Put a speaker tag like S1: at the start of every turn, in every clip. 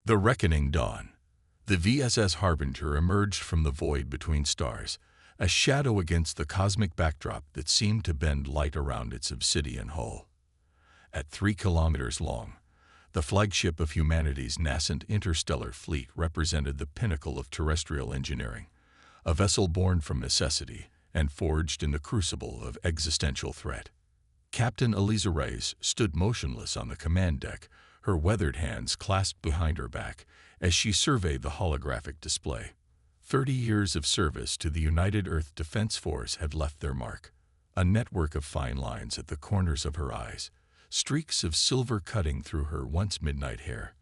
S1: The reckoning dawned. The VSS Harbinger emerged from the void between stars, a shadow against the cosmic backdrop that seemed to bend light around its obsidian hull. At 3 kilometers long, the flagship of humanity's nascent interstellar fleet represented the pinnacle of terrestrial engineering, a vessel born from necessity and forged in the crucible of existential threat. Captain Eliza Reyes stood motionless on the command deck, her weathered hands clasped behind her back as she surveyed the holographic display. 30 years of service to the United Earth Defense Force had left their mark. A network of fine lines at the corners of her eyes, streaks of silver cutting through her once midnight hair.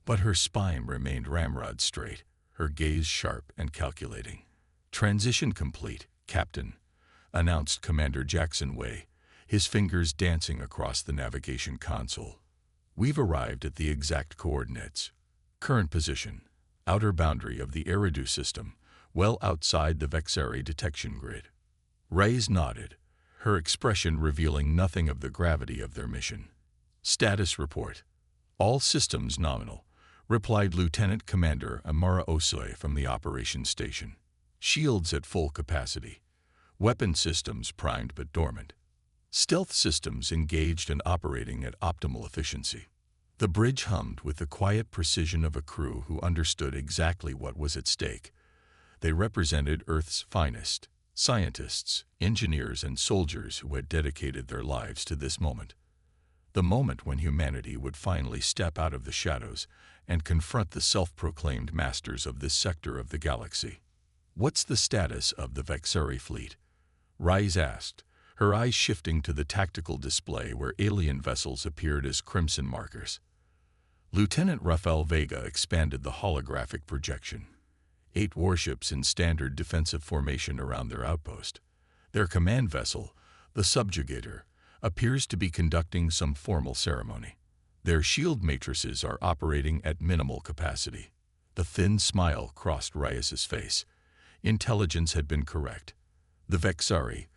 S1: But her spine remained ramrod straight, her gaze sharp and calculating. "Transition complete, Captain," announced Commander Jackson Way, his fingers dancing across the navigation console. "We've arrived at the exact coordinates. Current position, outer boundary of the Eridu system, well outside the Vexari detection grid." Reyes nodded, her expression revealing nothing of the gravity of their mission. "Status report. All systems nominal," replied Lieutenant Commander Amara Osoi from the operations station. "Shields at full capacity. Weapon systems primed but dormant. Stealth systems engaged and operating at optimal efficiency." The bridge hummed with the quiet precision of a crew who understood exactly what was at stake. They represented Earth's finest, scientists, engineers, and soldiers who had dedicated their lives to this moment. The moment when humanity would finally step out of the shadows and confront the self-proclaimed masters of this sector of the galaxy. "What's the status of the Vexari fleet?" Reyes asked, her eyes shifting to the tactical display where alien vessels appeared as crimson markers. Lieutenant Rafael Vega expanded the holographic projection. 8 warships in standard defensive formation around their outpost. Their command vessel, the Subjugator, appears to be conducting some formal ceremony. Their shield matrices are operating at minimal capacity. The thin smile crossed Reyes's face. Intelligence had been correct. The Vexari,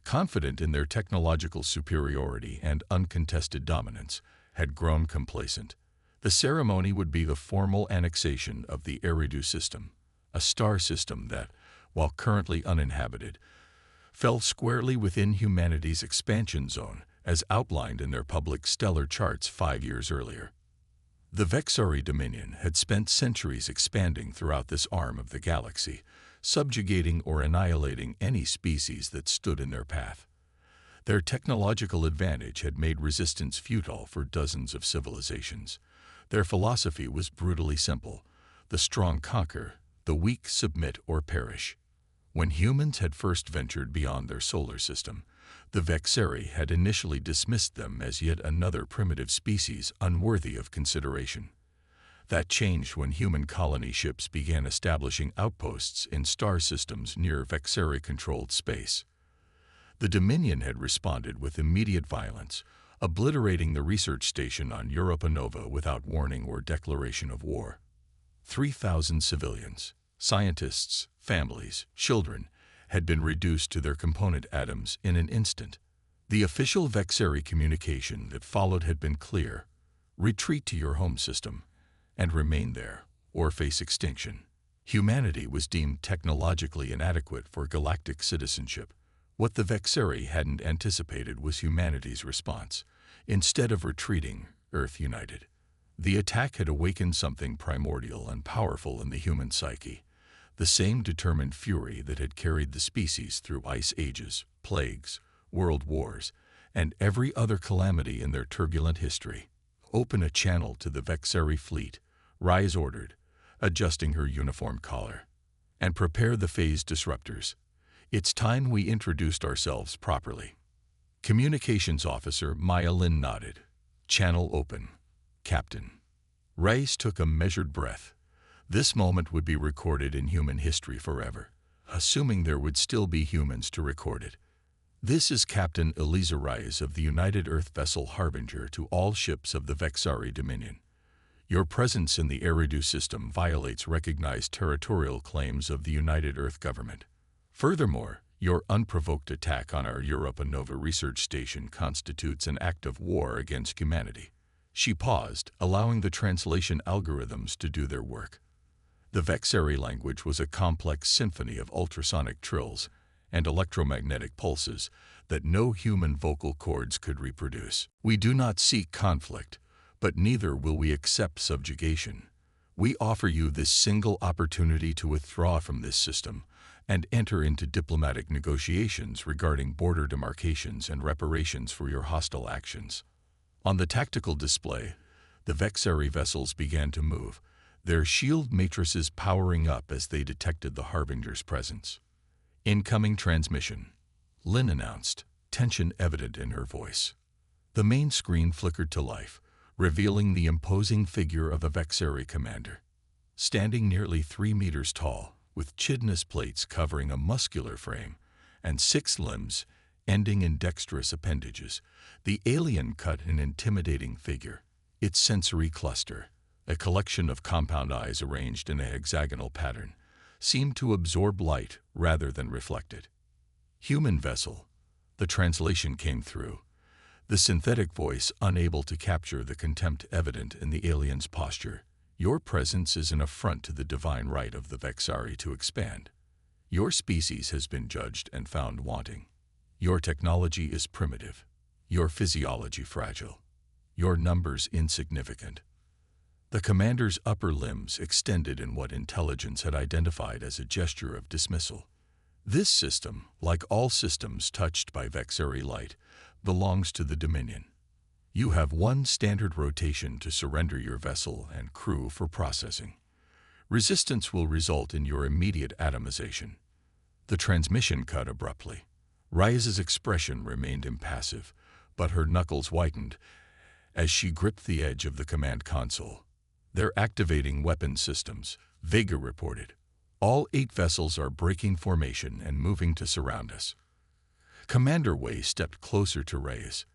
S1: confident in their technological superiority and uncontested dominance, had grown complacent. The ceremony would be the formal annexation of the Eridu system, a star system that, while currently uninhabited, fell squarely within humanity's expansion zone as outlined in their public stellar charts 5 years earlier. The Vexari Dominion had spent centuries expanding throughout this arm of the galaxy, subjugating or annihilating any species that stood in their path. Their technological advantage had made resistance futile for dozens of civilizations. Their philosophy was brutally simple: the strong conquer, the weak submit or perish. When humans had first ventured beyond their solar system, the Vexari had initially dismissed them as yet another primitive species unworthy of consideration. That changed when human colony ships began establishing outposts in star systems near Vexari-controlled space. The Dominion had responded with immediate violence, obliterating the research station on Europa Nova without warning or declaration of war. 3,000 civilians, scientists, families, children, had been reduced to their component atoms in an instant. The official Vexari communication that followed had been clear: retreat to your home system, and remain there, or face extinction. Humanity was deemed technologically inadequate for galactic citizenship. What the Vexari hadn't anticipated was humanity's response. Instead of retreating, Earth united. The attack had awakened something primordial and powerful in the human psyche, the same determined fury that had carried the species through ice ages, plagues, world wars, and every other calamity in their turbulent history. "Open a channel to the Vexari fleet," Reyes ordered, adjusting her uniform collar. "And prepare the phase disruptors. It's time we introduced ourselves properly." Communications Officer Maya Lin nodded. "Channel open, Captain." Reyes took a measured breath. This moment would be recorded in human history forever, assuming there would still be humans to record it. "This is Captain Eliza Reyes of the United Earth vessel Harbinger to all ships of the Vexari Dominion. Your presence in the Eridu system violates recognized territorial claims of the United Earth government. Furthermore, your unprovoked attack on our Europa Nova research station constitutes an act of war against humanity. She paused, allowing the translation algorithms to do their work. The Vexari language was a complex symphony of ultrasonic trills and electromagnetic pulses that no human vocal cords could reproduce. We do not seek conflict, but neither will we accept subjugation. We offer you this single opportunity to withdraw from this system and enter into diplomatic negotiations regarding border demarcations and reparations for your hostile actions. On the tactical display, the Vexari vessels began to move, their shield matrices powering up as they detected the Harbinger's presence. Incoming transmission, Lynn announced, tension evident in her voice. The main screen flickered to life, revealing the imposing figure of a Vexari commander. Standing nearly 3 meters tall, with chitinous plates covering a muscular frame and 6 limbs ending in dexterous appendages, the alien cut an intimidating figure. Its sensory cluster, a collection of compound eyes arranged in a hexagonal pattern, seemed to absorb light rather than reflect it. Human vessel, the translation came through, the synthetic voice unable to capture the contempt evident in the alien's posture. Your presence is an affront to the divine right of the Vexari to expand. Your species has been judged and found wanting. Your technology is primitive, your physiology fragile, your numbers insignificant. The commander's upper limbs extended in what intelligence had identified as a gesture of dismissal. This system, like all systems touched by Vexari light, belongs to the Dominion. You have 1 standard rotation to surrender your vessel and crew for processing. Resistance will result in your immediate atomization. The transmission cut abruptly. Reyes's expression remained impassive, but her knuckles whitened as she gripped the edge of the command console. They're activating weapon systems, Vega reported. All 8 vessels are breaking formation and moving to surround us. Commander Wei stepped closer to Reyes.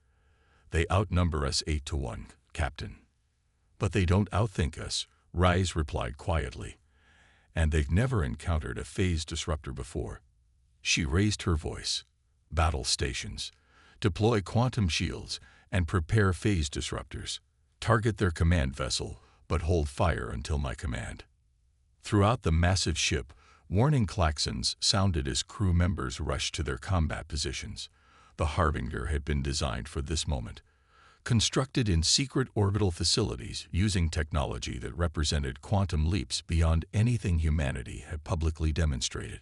S1: They outnumber us 8-1, Captain. But they don't outthink us, Reyes replied quietly. And they've never encountered a phase disruptor before. She raised her voice. Battle stations. Deploy quantum shields and prepare phase disruptors. Target their command vessel, but hold fire until my command. Throughout the massive ship, warning klaxons sounded as crew members rushed to their combat positions. The Harbinger had been designed for this moment. Constructed in secret orbital facilities using technology that represented quantum leaps beyond anything humanity had publicly demonstrated.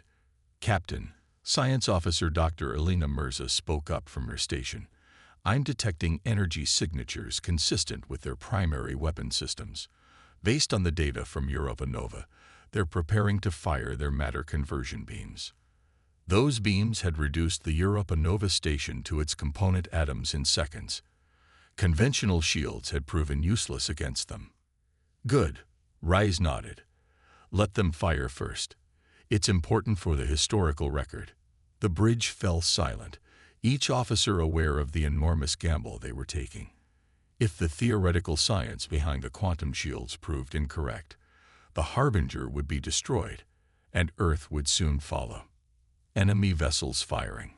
S1: Captain, Science Officer Dr. Elena Mirza spoke up from her station. I'm detecting energy signatures consistent with their primary weapon systems. Based on the data from Europa Nova, they're preparing to fire their matter conversion beams. Those beams had reduced the Europa Nova station to its component atoms in seconds. Conventional shields had proven useless against them. Good, Reyes nodded. Let them fire first. It's important for the historical record. The bridge fell silent, each officer aware of the enormous gamble they were taking. If the theoretical science behind the quantum shields proved incorrect, the Harbinger would be destroyed, and Earth would soon follow. Enemy vessels firing,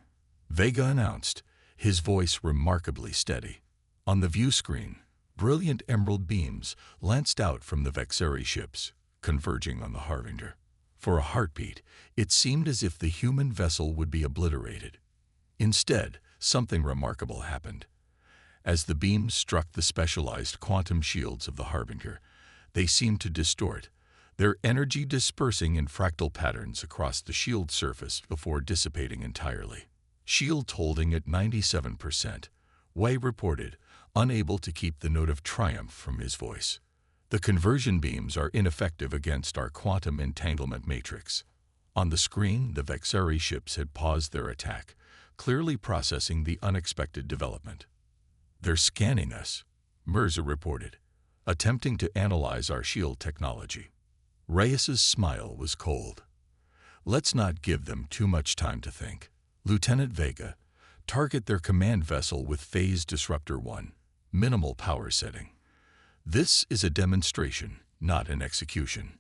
S1: Vega announced, his voice remarkably steady. On the view screen, brilliant emerald beams lanced out from the Vexari ships, converging on the Harbinger. For a heartbeat, it seemed as if the human vessel would be obliterated. Instead, something remarkable happened. As the beams struck the specialized quantum shields of the Harbinger, they seemed to distort, their energy dispersing in fractal patterns across the shield surface before dissipating entirely. Shield holding at 97%, Wei reported, unable to keep the note of triumph from his voice. The conversion beams are ineffective against our quantum entanglement matrix. On the screen, the Vexari ships had paused their attack, clearly processing the unexpected development. They're scanning us, Mirza reported, attempting to analyze our shield technology. Reyes's smile was cold. Let's not give them too much time to think. Lieutenant Vega, target their command vessel with Phase Disruptor 1, minimal power setting. This is a demonstration, not an execution.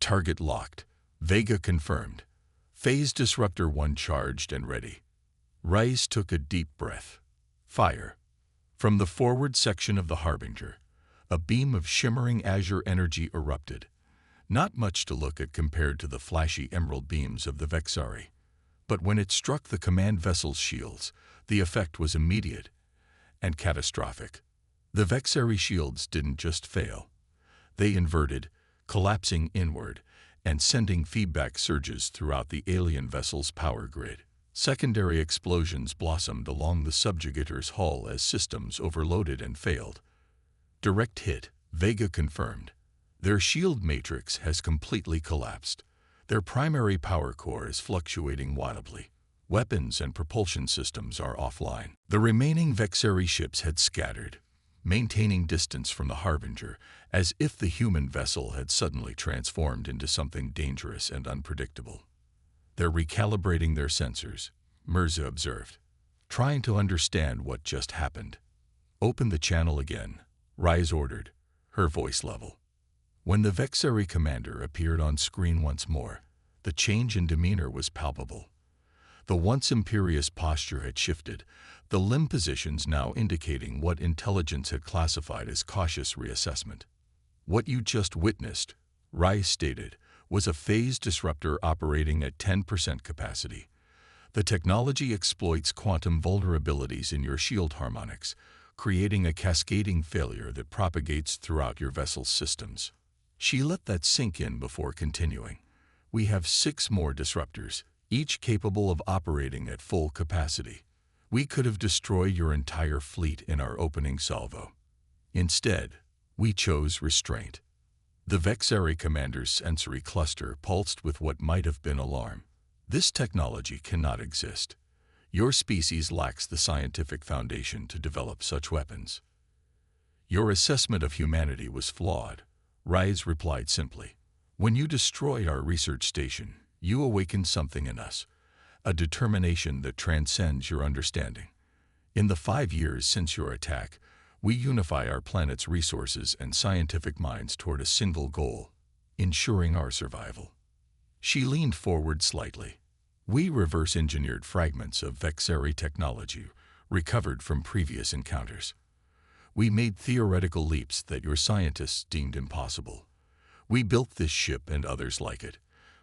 S1: Target locked. Vega confirmed. Phase Disruptor 1 charged and ready. Reyes took a deep breath. Fire. From the forward section of the Harbinger, A beam of shimmering azure energy erupted, not much to look at compared to the flashy emerald beams of the Vexari. But when it struck the command vessel's shields, the effect was immediate and catastrophic. The Vexari shields didn't just fail. They inverted, collapsing inward and sending feedback surges throughout the alien vessel's power grid. Secondary explosions blossomed along the subjugator's hull as systems overloaded and failed. Direct hit, Vega confirmed. Their shield matrix has completely collapsed. Their primary power core is fluctuating wildly. Weapons and propulsion systems are offline. The remaining Vexari ships had scattered, maintaining distance from the Harbinger, as if the human vessel had suddenly transformed into something dangerous and unpredictable. They're recalibrating their sensors, Mirza observed, trying to understand what just happened. Open the channel again, Rise ordered, her voice level. When the Vexari commander appeared on screen once more, the change in demeanor was palpable. The once imperious posture had shifted, the limb positions now indicating what intelligence had classified as cautious reassessment. What you just witnessed, Rise stated, was a phase disruptor operating at 10% capacity. The technology exploits quantum vulnerabilities in your shield harmonics, creating a cascading failure that propagates throughout your vessel's systems. She let that sink in before continuing. We have 6 more disruptors, each capable of operating at full capacity. We could have destroyed your entire fleet in our opening salvo. Instead, we chose restraint. The Vexari commander's sensory cluster pulsed with what might have been alarm. This technology cannot exist. Your species lacks the scientific foundation to develop such weapons. Your assessment of humanity was flawed, Rise replied simply. When you destroyed our research station, you awakened something in us, a determination that transcends your understanding. In the 5 years since your attack, we unify our planet's resources and scientific minds toward a single goal, ensuring our survival. She leaned forward slightly. We reverse-engineered fragments of Vexari technology recovered from previous encounters. We made theoretical leaps that your scientists deemed impossible. We built this ship and others like it,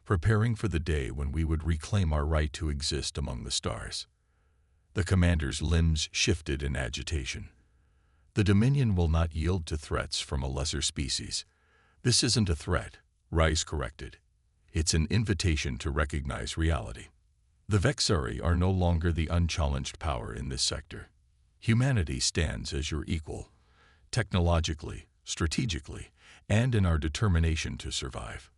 S1: preparing for the day when we would reclaim our right to exist among the stars. The commander's limbs shifted in agitation. The Dominion will not yield to threats from a lesser species. This isn't a threat, Rise corrected. It's an invitation to recognize reality. The Vexari are no longer the unchallenged power in this sector. Humanity stands as your equal, technologically, strategically, and in our determination to survive.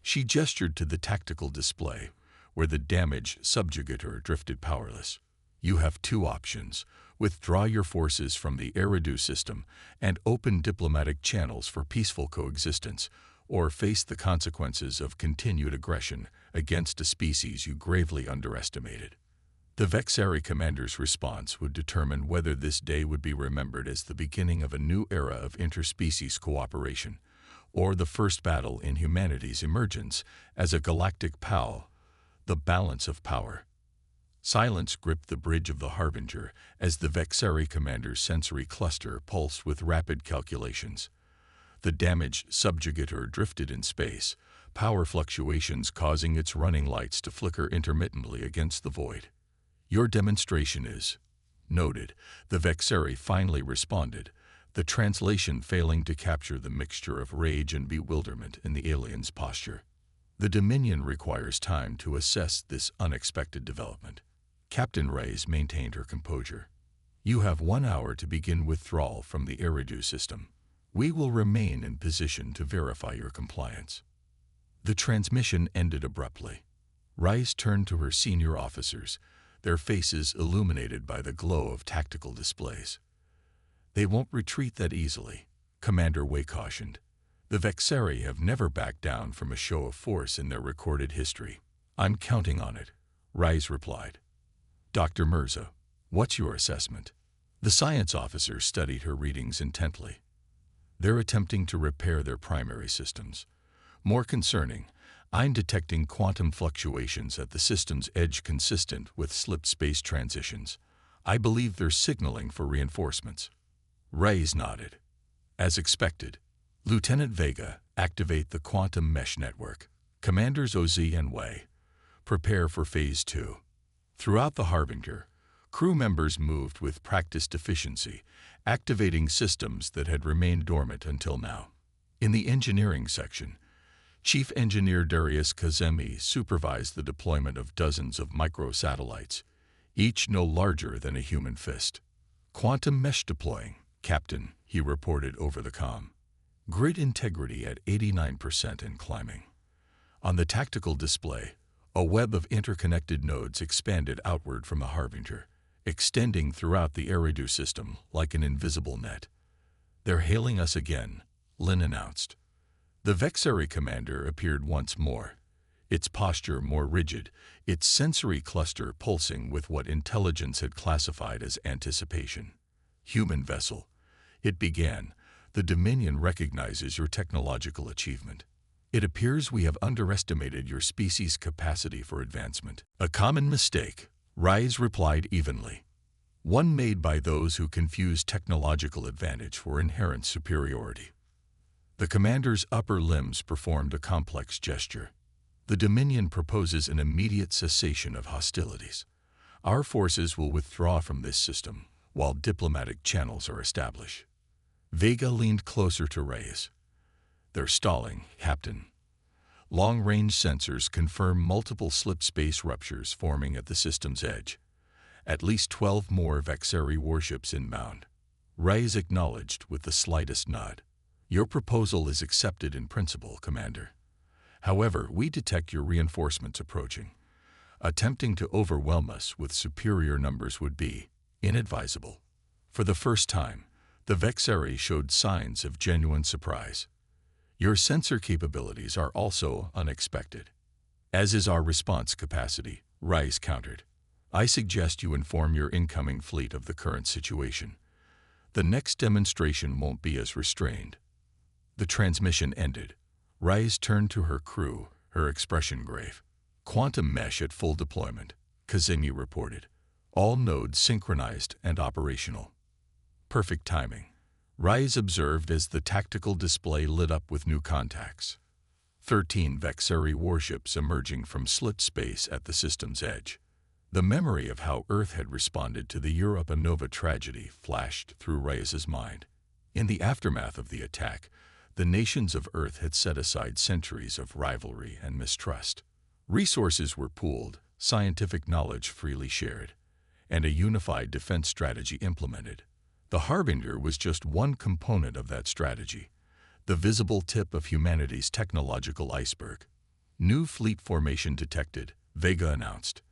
S1: She gestured to the tactical display, where the damaged subjugator drifted powerless. You have 2 options: withdraw your forces from the Eridu system and open diplomatic channels for peaceful coexistence, or face the consequences of continued aggression against a species you gravely underestimated. The Vexari commander's response would determine whether this day would be remembered as the beginning of a new era of interspecies cooperation, or the first battle in humanity's emergence as a galactic PAL, the balance of power. Silence gripped the bridge of the Harbinger as the Vexari commander's sensory cluster pulsed with rapid calculations. The damaged subjugator drifted in space, power fluctuations causing its running lights to flicker intermittently against the void. Your demonstration is noted, the Vexari finally responded, the translation failing to capture the mixture of rage and bewilderment in the alien's posture. The Dominion requires time to assess this unexpected development. Captain Reyes maintained her composure. You have 1 hour to begin withdrawal from the Eridu system. We will remain in position to verify your compliance. The transmission ended abruptly. Rice turned to her senior officers, their faces illuminated by the glow of tactical displays. They won't retreat that easily, Commander Way cautioned. The Vexari have never backed down from a show of force in their recorded history. I'm counting on it, Rice replied. Dr. Mirza, what's your assessment? The science officer studied her readings intently. They're attempting to repair their primary systems. More concerning, I'm detecting quantum fluctuations at the system's edge consistent with slip space transitions. I believe they're signaling for reinforcements. Reyes nodded. As expected, Lieutenant Vega, activate the quantum mesh network. Commanders OZ and Wei, prepare for Phase 2. Throughout the Harbinger, crew members moved with practiced efficiency, activating systems that had remained dormant until now. In the engineering section, Chief Engineer Darius Kazemi supervised the deployment of dozens of microsatellites, each no larger than a human fist. Quantum mesh deploying, Captain, he reported over the comm. Grid integrity at 89% and climbing. On the tactical display, a web of interconnected nodes expanded outward from the Harbinger, extending throughout the Eridu system like an invisible net. "They're hailing us again," Lin announced. The Vexari commander appeared once more, its posture more rigid, its sensory cluster pulsing with what intelligence had classified as anticipation. "Human vessel," it began, "the Dominion recognizes your technological achievement. It appears we have underestimated your species' capacity for advancement." "A common mistake," Rise replied evenly. "One made by those who confuse technological advantage for inherent superiority." The commander's upper limbs performed a complex gesture. "The Dominion proposes an immediate cessation of hostilities. Our forces will withdraw from this system while diplomatic channels are established." Vega leaned closer to Reyes. "They're stalling, Captain. Long-range sensors confirm multiple slip-space ruptures forming at the system's edge. At least 12 more Vexari warships inbound." Reyes acknowledged with the slightest nod. "Your proposal is accepted in principle, Commander. However, we detect your reinforcements approaching. Attempting to overwhelm us with superior numbers would be inadvisable." For the first time, the Vexari showed signs of genuine surprise. "Your sensor capabilities are also unexpected, as is our response capacity," Rice countered. "I suggest you inform your incoming fleet of the current situation. The next demonstration won't be as restrained." The transmission ended. Rice turned to her crew, her expression grave. "Quantum mesh at full deployment," Kazemi reported. "All nodes synchronized and operational." "Perfect timing," Rise observed as the tactical display lit up with new contacts. 13 Vexari warships emerging from slit space at the system's edge. The memory of how Earth had responded to the Europa Nova tragedy flashed through Reyes's mind. In the aftermath of the attack, the nations of Earth had set aside centuries of rivalry and mistrust. Resources were pooled, scientific knowledge freely shared, and a unified defense strategy implemented. The Harbinger was just one component of that strategy, the visible tip of humanity's technological iceberg. "New fleet formation detected," Vega announced.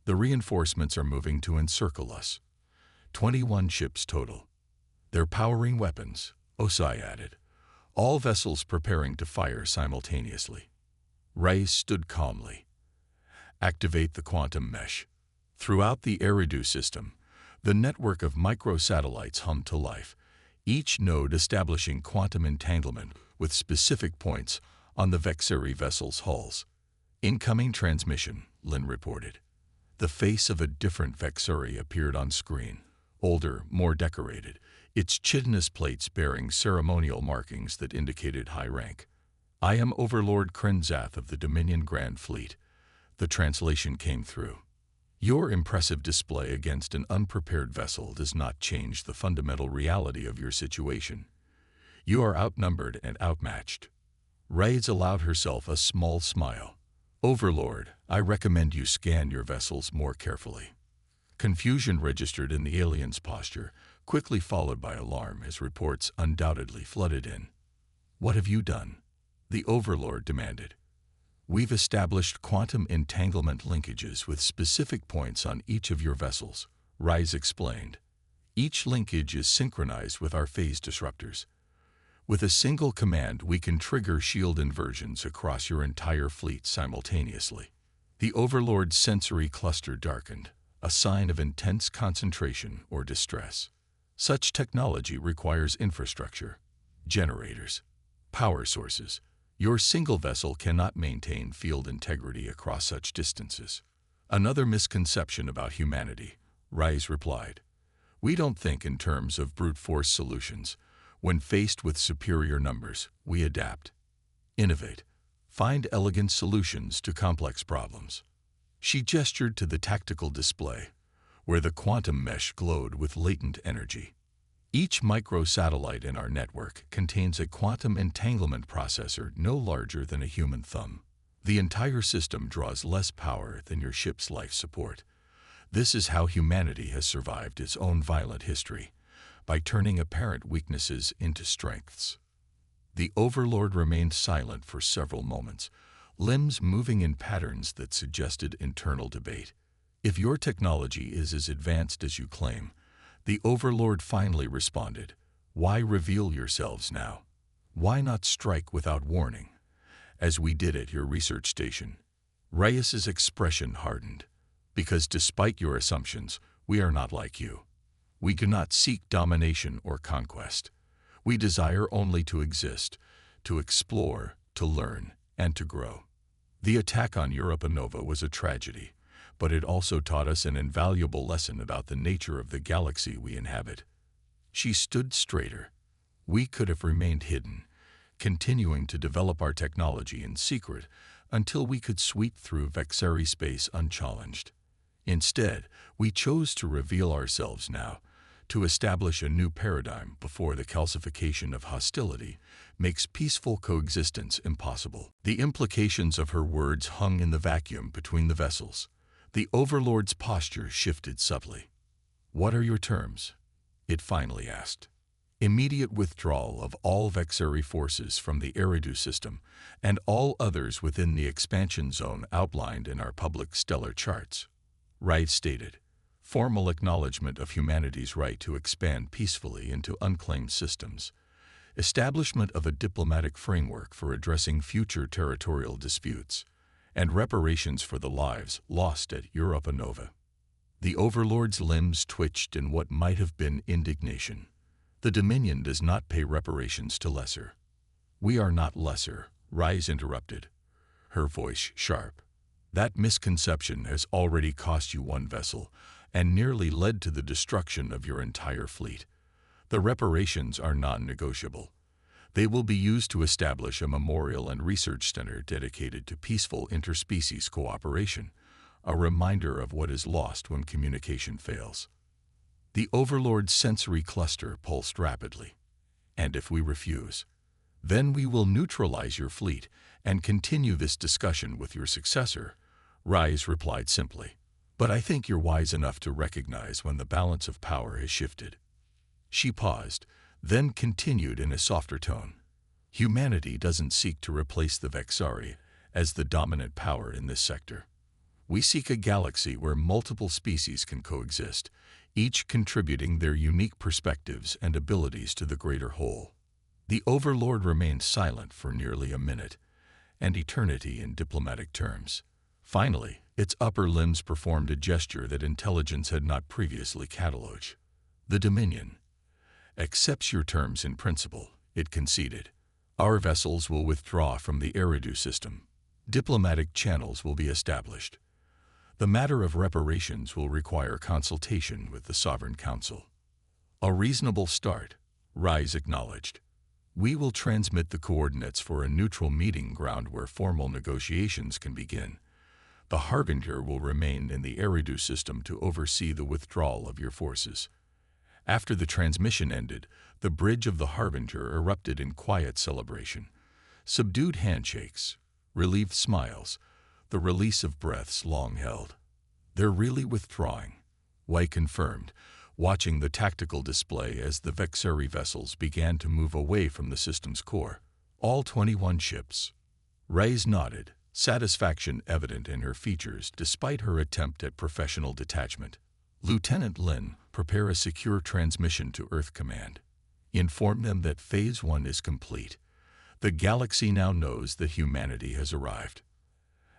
S1: "The reinforcements are moving to encircle us. 21 ships total. They're powering weapons," Osai added. "All vessels preparing to fire simultaneously." Rice stood calmly. "Activate the quantum mesh." Throughout the Eridu system, the network of microsatellites hummed to life, each node establishing quantum entanglement with specific points on the Vexari vessel's hulls. "Incoming transmission," Lin reported. The face of a different Vexari appeared on screen, older, more decorated, its chitinous plates bearing ceremonial markings that indicated high rank. "I am Overlord Krenzath of the Dominion Grand Fleet." The translation came through. "Your impressive display against an unprepared vessel does not change the fundamental reality of your situation. You are outnumbered and outmatched." Reyes allowed herself a small smile. "Overlord, I recommend you scan your vessels more carefully." Confusion registered in the alien's posture, quickly followed by alarm as reports undoubtedly flooded in. "What have you done?" the Overlord demanded. "We've established quantum entanglement linkages with specific points on each of your vessels," Rise explained. "Each linkage is synchronized with our phase disruptors. With a single command, we can trigger shield inversions across your entire fleet simultaneously." The Overlord's sensory cluster darkened, a sign of intense concentration or distress. "Such technology requires infrastructure, generators, power sources. Your single vessel cannot maintain field integrity across such distances." "Another misconception about humanity," Rise replied. "We don't think in terms of brute force solutions. When faced with superior numbers, we adapt, innovate, find elegant solutions to complex problems. She gestured to the tactical display, where the quantum mesh glowed with latent energy. Each microsatellite in our network contains a quantum entanglement processor no larger than a human thumb. The entire system draws less power than your ship's life support. This is how humanity has survived its own violent history, by turning apparent weaknesses into strengths. The Overlord remained silent for several moments, limbs moving in patterns that suggested internal debate. If your technology is as advanced as you claim, the Overlord finally responded, "Why reveal yourselves now? Why not strike without warning, as we did at your research station?" Reyes's expression hardened. "Because despite your assumptions, we are not like you. We do not seek domination or conquest. We desire only to exist, to explore, to learn, and to grow." The attack on Europa Nova was a tragedy, but it also taught us an invaluable lesson about the nature of the galaxy we inhabit. She stood straighter. We could have remained hidden, continuing to develop our technology in secret until we could sweep through Vexari space unchallenged. Instead, we chose to reveal ourselves now, to establish a new paradigm before the calcification of hostility makes peaceful coexistence impossible. The implications of her words hung in the vacuum between the vessels. The Overlord's posture shifted subtly. "What are your terms?" it finally asked. "Immediate withdrawal of all Vexari forces from the Eridu system and all others within the expansion zone outlined in our public stellar charts," Wright stated. "Formal acknowledgement of humanity's right to expand peacefully into unclaimed systems. Establishment of a diplomatic framework for addressing future territorial disputes, and reparations for the lives lost at Europa Nova." The Overlord's limbs twitched in what might have been indignation. "The Dominion does not pay reparations to lesser." "We are not lesser," Rise interrupted, her voice sharp. "That misconception has already cost you one vessel and nearly led to the destruction of your entire fleet. The reparations are non-negotiable. They will be used to establish a memorial and research center dedicated to peaceful interspecies cooperation, a reminder of what is lost when communication fails." The Overlord's sensory cluster pulsed rapidly. "And if we refuse, then we will neutralize your fleet and continue this discussion with your successor," Rise replied simply. "But I think you're wise enough to recognize when the balance of power has shifted." She paused, then continued in a softer tone. "Humanity doesn't seek to replace the Vexari as the dominant power in this sector. We seek a galaxy where multiple species can coexist, each contributing their unique perspectives and abilities to the greater whole." The Overlord remained silent for nearly a minute, an eternity in diplomatic terms. Finally, its upper limbs performed a gesture that intelligence had not previously catalogued. "The Dominion accepts your terms in principle," it conceded. "Our vessels will withdraw from the Eridu system. Diplomatic channels will be established. The matter of reparations will require consultation with the Sovereign Council." "A reasonable start," Rise acknowledged. "We will transmit the coordinates for a neutral meeting ground where formal negotiations can begin. The Harbinger will remain in the Eridu system to oversee the withdrawal of your forces." After the transmission ended, the bridge of the Harbinger erupted in quiet celebration. Subdued handshakes, relieved smiles, the release of breaths long held. "They're really withdrawing," White confirmed, watching the tactical display as the Vexari vessels began to move away from the system's core. "All 21 ships." Reyes nodded, satisfaction evident in her features despite her attempt at professional detachment. "Lieutenant Lin, prepare a secure transmission to Earth Command. Inform them that Phase 1 is complete. The galaxy now knows that humanity has arrived."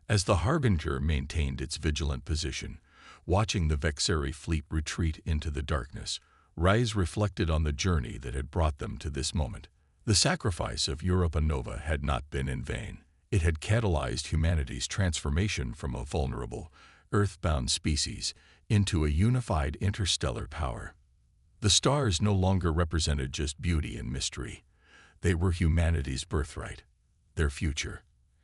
S1: As the Harbinger maintained its vigilant position, watching the Vexari fleet retreat into the darkness, Rise reflected on the journey that had brought them to this moment. The sacrifice of Europa Nova had not been in vain. It had catalyzed humanity's transformation from a vulnerable, earthbound species into a unified interstellar power. The stars no longer represented just beauty and mystery. They were humanity's birthright, their future.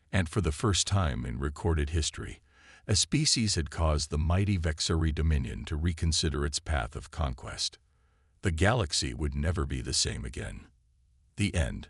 S1: And for the first time in recorded history, a species had caused the mighty Vexari Dominion to reconsider its path of conquest. The galaxy would never be the same again. The end.